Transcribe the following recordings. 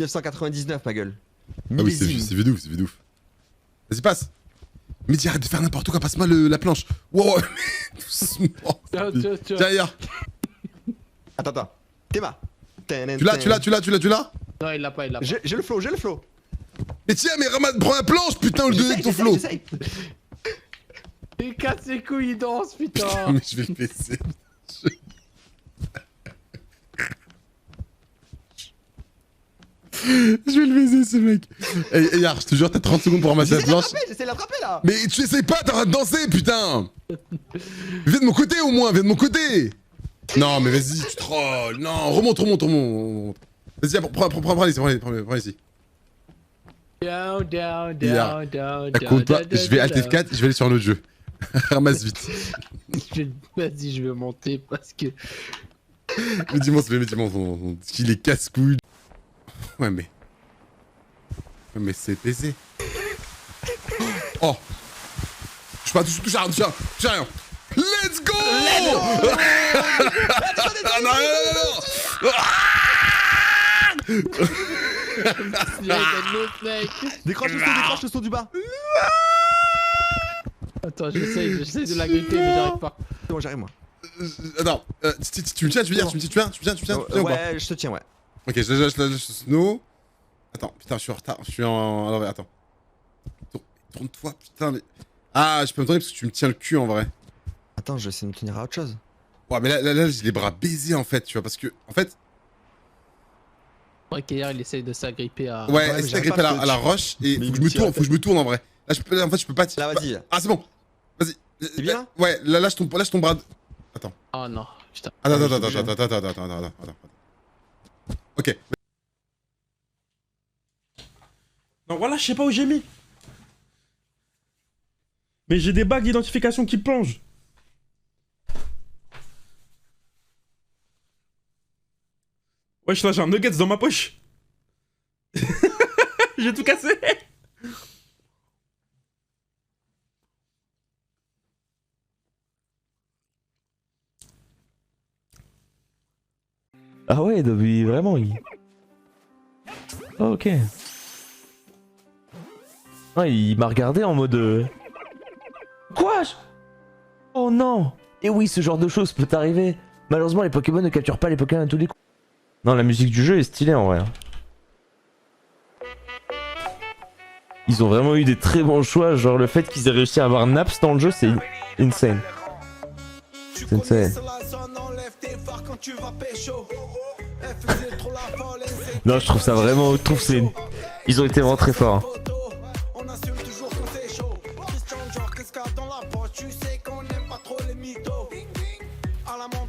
1999, ma gueule. Ah oui, c'est vu de ouf, c'est vu de ouf. Vas-y, passe. Mais dis, arrête de faire n'importe quoi, passe-moi la planche. Wow, doucement. Tiens. Tiens, ailleurs. Attends. Théma. Tu l'as Non, il l'a pas. J'ai le flow. Mais tiens, mais prends la planche, putain, au lieu de ton flow. J'essaye. Il casse ses couilles, il danse, putain. Mais je vais le baisser. Je vais le baiser, ce mec. Et Yar, je te jure, t'as 30 secondes pour ramasser la planche. J'essaie de l'attraper là. Mais tu essayes pas, t'es en train de danser, putain. Viens de mon côté au moins, viens de mon côté. Non, mais vas-y, tu trolls. Non, remonte. Vas-y, prends ici. Down. Compte pas, je vais Alt F4, je vais aller sur un autre jeu. Ramasse vite. Vas-y, je vais monter parce que... Mais dis-moi, qu'il est casse-couille. Ouais, mais c'est baisé. Oh. Je peux pas toucher à rien. Let's go. Ah non. Décroche le son du bas. Attends, j'essaie de la gripper, mais j'arrive pas. C'est bon, j'arrive moi. Attends, tu me tiens, tu tiens. Ouais, je te tiens, ouais. Ok, je snow. Attends, putain, je suis en retard. Je suis en. Alors, attends. Tourne-toi, putain, mais. Ah, je peux me tourner parce que tu me tiens le cul en vrai. Attends, je vais essayer de me tenir à autre chose. Ouais, mais là, j'ai les bras baisés en fait, tu vois, parce que. En fait. Ouais, Kayer, il essaye de s'agripper à... Ouais, mais essaye j'arrive d'agripper pas à la roche et faut que je me tourne en vrai. Là, en fait, je peux pas. Là, vas-y. Ah, c'est bon. Vas-y. C'est bien là? Ouais, là, lâche ton bras. Attends. Oh non, putain. Attends. Ok. Non, voilà, je sais pas où j'ai mis. Mais j'ai des bagues d'identification qui plongent. Wesh, là, j'ai un nuggets dans ma poche. J'ai tout cassé. Ah ouais, Dobby, vraiment, il... Oh, ok. Ah, il m'a regardé en mode... Quoi? Oh non. Et oui, ce genre de choses peut arriver. Malheureusement, les Pokémon ne capturent pas les Pokémon à tous les coups. Non, la musique du jeu est stylée en vrai. Ils ont vraiment eu des très bons choix, genre le fait qu'ils aient réussi à avoir Naps dans le jeu, c'est insane. C'est insane. Non, je trouve ça vraiment... Ils ont été vraiment très forts. Hein.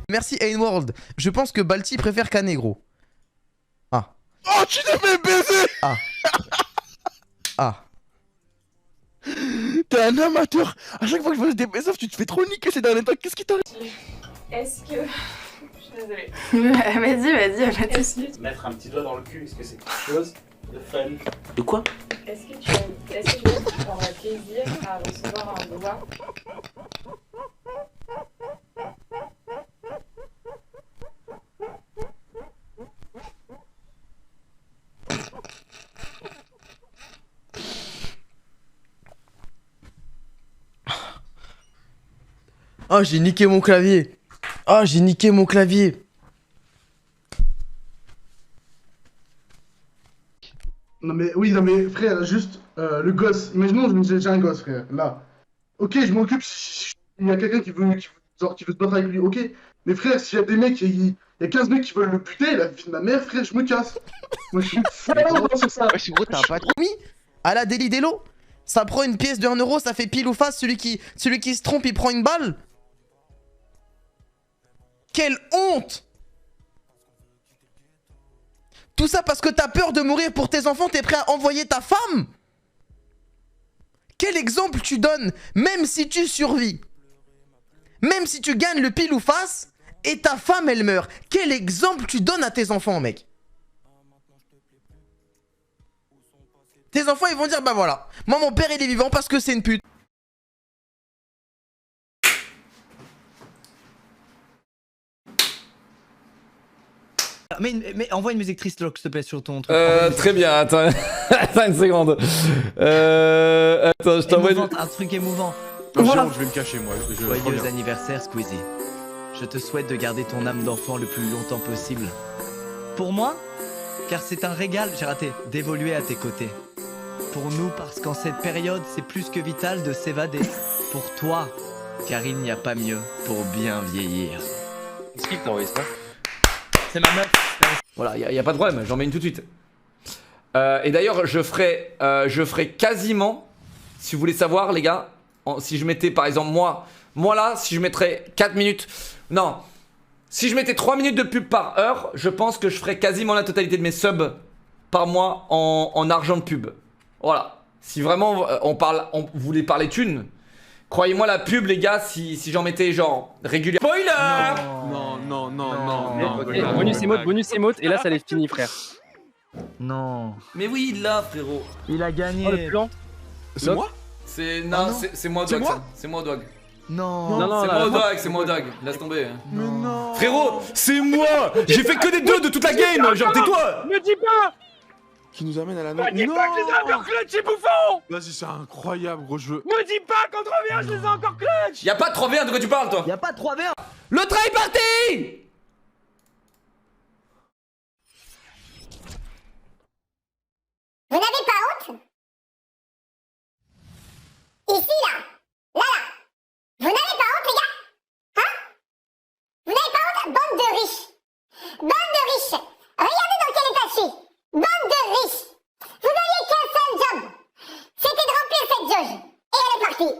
Merci Ainworld. Je pense que Balti préfère Canegro. Ah. Oh, tu t'es fait baiser. Ah. T'es un amateur. À chaque fois que je vois des best-of, tu te fais trop niquer ces derniers temps. Qu'est-ce qui t'arrive? Est-ce que... Je suis désolée. Vas-y, pas de soucis. Mettre un petit doigt dans le cul, est-ce que c'est quelque chose de fun? De quoi? Est-ce que tu prendrais plaisir à recevoir un doigt? Oh, j'ai niqué mon clavier. Non mais frère, juste le gosse. Imaginons j'ai un gosse, frère. Là. Ok, je m'occupe si il y a quelqu'un qui veut se battre avec lui. Ok. Mais frère, s'il y a des mecs, il y a 15 mecs qui veulent le buter, la vie de ma mère, frère, je me casse. Moi je suis fou sur ça. Wesh, gros, t'as pas trop mis à la Délit d'Elo. Ça prend une pièce de 1 euro, ça fait pile ou face. Celui qui se trompe, il prend une balle. Quelle honte! Tout ça parce que t'as peur de mourir pour tes enfants, t'es prêt à envoyer ta femme? Quel exemple tu donnes? Même si tu survis, même si tu gagnes le pile ou face, et ta femme elle meurt, quel exemple tu donnes à tes enfants, mec? Tes enfants ils vont dire bah voilà, moi mon père il est vivant parce que c'est une pute. Mais envoie une musique triste, Locke, s'il te plaît, sur ton truc. Envoie une musique Très bien, attends. Attends une seconde. Attends, je t'envoie une... émouvante, un truc émouvant. Non, c'est bon, je vais me cacher moi. Je Joyeux reviens. anniversaire, Squeezie. Je te souhaite de garder ton âme d'enfant le plus longtemps possible. Pour moi, car c'est un régal, j'ai raté, d'évoluer à tes côtés. Pour nous, parce qu'en cette période, c'est plus que vital de s'évader. Pour toi, car il n'y a pas mieux pour bien vieillir. Est-ce qu'il t'a envoyé ça? C'est ma meuf. Voilà, y a pas de problème, j'en mets une tout de suite. Et d'ailleurs, je ferai quasiment, si vous voulez savoir les gars, si je mettais par exemple moi là, si je mettrais 4 minutes, non, si je mettais 3 minutes de pub par heure, je pense que je ferais quasiment la totalité de mes subs par mois en argent de pub. Voilà, si vraiment vous voulez parler thunes, croyez-moi la pub les gars, si j'en mettais genre régulièrement. Spoiler! Ok, bonus émote, et là ça les finit, frère. Non. Mais oui, il l'a frérot. Il a gagné. Oh, le plan. C'est moi? C'est Ah non, non. c'est moi C'est Dog moi ça. C'est moi Dog. Non. Non, C'est là, moi là. Dog, c'est moi Dog. Laisse tomber. Mais non. Frérot, c'est moi. J'ai fait que des 2 de toute la game. Genre tais-toi. Me dis pas. Qui nous amène à la Me dis pas que je les ai encore clutch, bouffon. Vas-y, c'est incroyable, gros. Je veux. Me dis pas qu'on revient, je les ai encore clutch. Y a pas de 3v1 de quoi tu parles toi? Y a pas de 3v1. Le train est parti. Vous n'avez pas honte? Ici, là. Là. Vous n'avez pas honte, les gars? Hein? Vous n'avez pas honte? Bande de riches. Bande de riches. Regardez dans quel état je suis. Bande de riches. Vous n'aviez qu'un seul job. C'était de remplir cette jauge. Et elle est partie.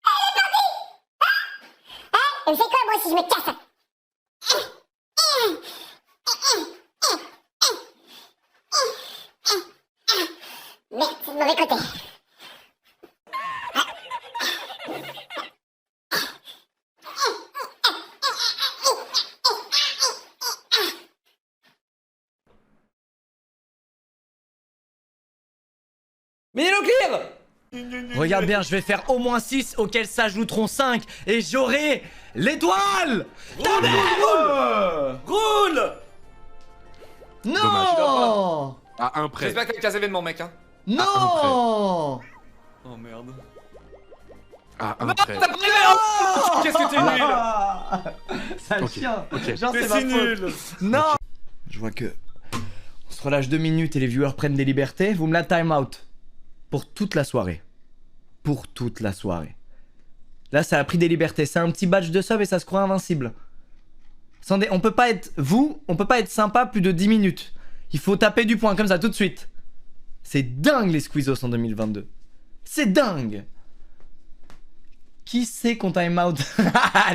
Elle est partie. Hein? Et vous savez quoi, moi aussi, je me casse. Merde, c'est le mauvais côté. Mais il est au clear. Regarde bien, je vais faire au moins 6 auxquels s'ajouteront 5 et j'aurai l'étoile. Roule. Non. À un près. J'espère que t'as 15 événements mec hein. Non. Oh merde. À un près. T'as pas Qu'est-ce que t'es nul. Sale Ok, chien. ok. Genre T'es c'est ma si faute. nul. Non. Je vois que on se relâche 2 minutes et les viewers prennent des libertés. Vous me la time out pour toute la soirée. Pour toute la soirée. Là, ça a pris des libertés. C'est un petit badge de sub et ça se croit invincible. Attendez, on peut pas être on peut pas être sympa plus de 10 minutes. Il faut taper du poing comme ça tout de suite. C'est dingue les Squeezos en 2022. C'est dingue. Qui c'est qu'on time out?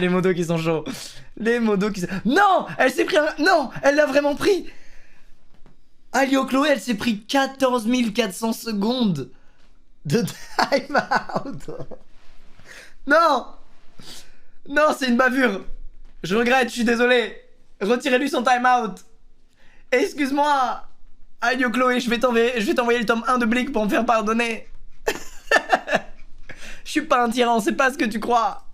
Les modos qui sont chauds. Les modos qui sont... Non, elle s'est pris un... Non, elle l'a vraiment pris. Alio Chloé, elle s'est pris 14 400 secondes de time out. Non. Non, c'est une bavure. Je regrette, je suis désolé. Retirez-lui son time out. Excuse-moi. Alio Chloé, je vais t'envoyer le tome 1 de Blick pour me faire pardonner. Je suis pas un tyran, c'est pas ce que tu crois.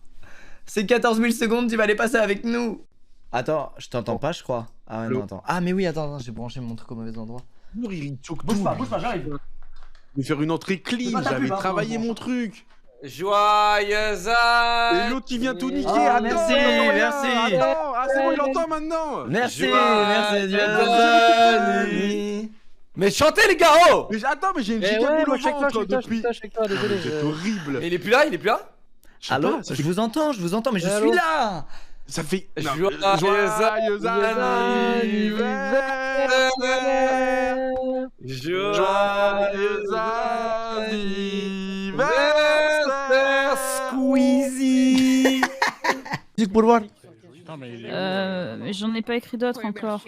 Ces 14 000 secondes, tu vas les passer avec nous. Attends, je t'entends pas, je crois. Ah ouais, non, attends. Ah, mais oui, attends, j'ai branché mon truc au mauvais endroit. Il choque Bouge tout. pas, j'arrive. Je vais faire une entrée C'est clean. pas ta J'avais pub, hein, travaillé franchement. mon truc. Joyeux Et l'autre qui vient tout niquer. Ah, Attends, merci, attends, merci. Attends. Ah, c'est bon, il entend maintenant. Merci, Joyeux Dieu. anniversaire. Mais chantez les gars oh. Mais attends, mais j'ai une Eh giga ouais, boule au moi, ventre depuis. check toi, Ah, désolé. Vous êtes horrible. Mais il est plus là, il est plus là. Je sais Allô, pas, ça je vous entends, mais je Allô suis là. Ça fait. Non, Joyeux Joyeux anniversaire. Joyeux anniversaire. Squeezie. Musique pour voir. Mais j'en ai pas écrit d'autres encore.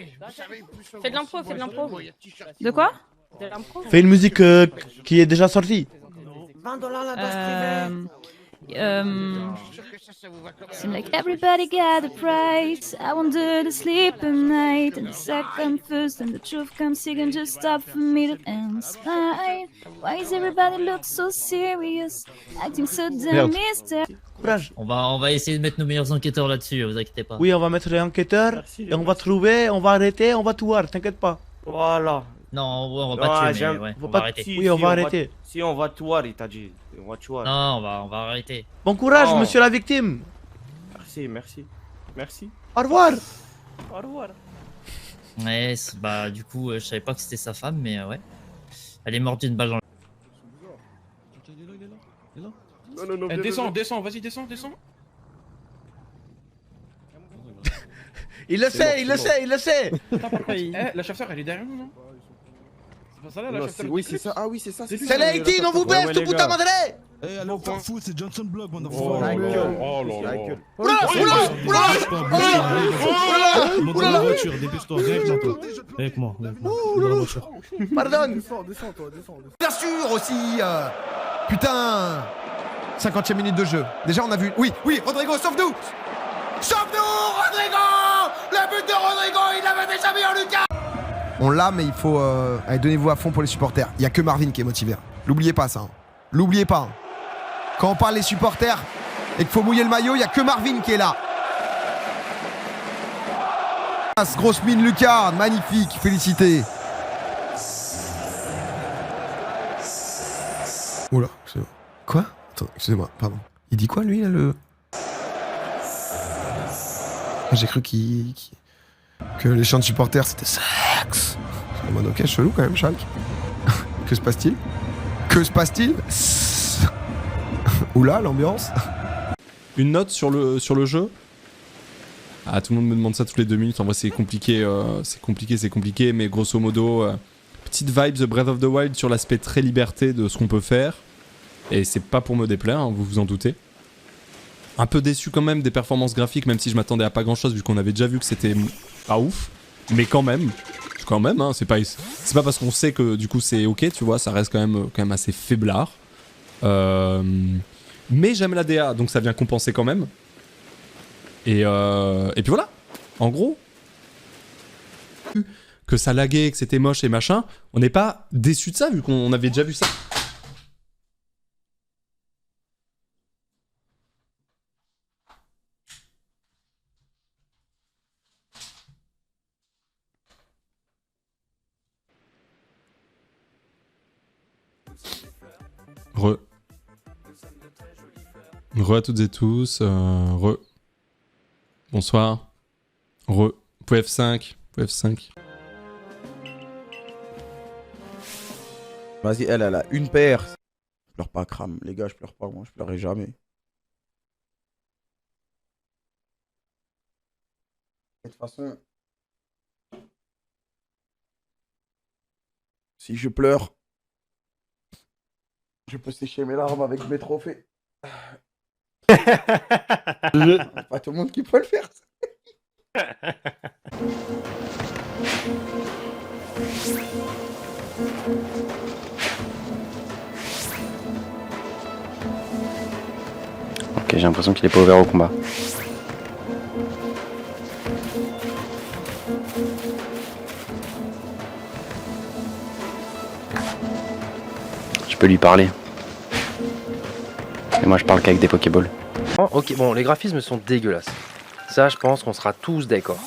Fais de l'impro, fais de l'impro. De quoi? De l'impro. Fais une musique qui est déjà sortie. Seem like everybody got a price. I wanted to sleep at night, and the sack comes first, and the truth comes second. Just stop for me to inspire. Why is everybody look so serious, acting so damn mysterious? On va essayer de mettre nos meilleurs enquêteurs là-dessus, vous inquiétez pas. Oui, on va mettre les enquêteurs et on va trouver, on va arrêter, on va tout voir, t'inquiète pas. Voilà. Non, on va pas tuer, mais ouais, on va arrêter. Oui, on va arrêter. Si on va tout voir, il t'a dit. On va tout voir. Non, on va arrêter. Bon courage, monsieur la victime. Merci. Au revoir. Au revoir. Ouais, bah du coup, je savais pas que c'était sa femme, mais ouais. Elle est morte d'une balle dans le... Non, descends, vas-y, descends. Il le sait. La chasseur, elle est derrière nous, non? C'est pas ça là, la chasseur? Oui, c'est ça. Ah oui, c'est ça. C'est la 18, on vous baisse, tout putain madre. Eh, allô, Carrefour, c'est Johnson Block, mon Oh enfant. là là. Monte dans la voiture, dépêche-toi, avec moi. Dans la voiture. Pardon. Descends. Bien sûr aussi putain 50e minute de jeu. Déjà on a vu... Oui, Rodrigo, sauve-nous, Rodrigo. Le but de Rodrigo, il l'avait déjà mis en Lucas. On l'a, mais il faut... Allez, donnez-vous à fond pour les supporters. Il n'y a que Marvin qui est motivé. L'oubliez pas ça. L'oubliez pas. Quand on parle des supporters et qu'il faut mouiller le maillot, il n'y a que Marvin qui est là. Grosse mine Lucas, magnifique, félicité. Oula, excusez-moi. Quoi? Attends, excusez-moi, pardon. Il dit quoi lui là le... J'ai cru que les chants de supporters c'était sexe. En mode ok, chelou quand même, Schalke. Que se passe-t-il? Oula, l'ambiance. Une note sur le jeu. Ah, tout le monde me demande ça toutes les 2 minutes. En vrai, c'est compliqué, mais grosso modo, petite vibe The Breath of the Wild sur l'aspect très liberté de ce qu'on peut faire. Et c'est pas pour me déplaire, hein, vous vous en doutez. Un peu déçu quand même des performances graphiques, même si je m'attendais à pas grand chose vu qu'on avait déjà vu que c'était pas ouf. Mais quand même, hein, c'est pas parce qu'on sait que du coup c'est ok, tu vois, ça reste quand même assez faiblard. Mais j'aime la DA, donc ça vient compenser quand même. Et puis voilà, en gros, que ça laguait, que c'était moche et machin, on n'est pas déçu de ça vu qu'on avait déjà vu ça. Re à toutes et tous, Bonsoir. Vous pouvez F5. Vas-y, elle a une paire. Je pleure pas, crame. Les gars, je pleure pas, moi, je pleurerai jamais. De toute façon, si je pleure, je peux sécher mes larmes avec mes trophées. Pas tout le monde qui peut le faire. Ok, j'ai l'impression qu'il est pas ouvert au combat. Je peux lui parler. Et moi je parle qu'avec des Pokéballs. Ok, bon, les graphismes sont dégueulasses. Ça, je pense qu'on sera tous d'accord.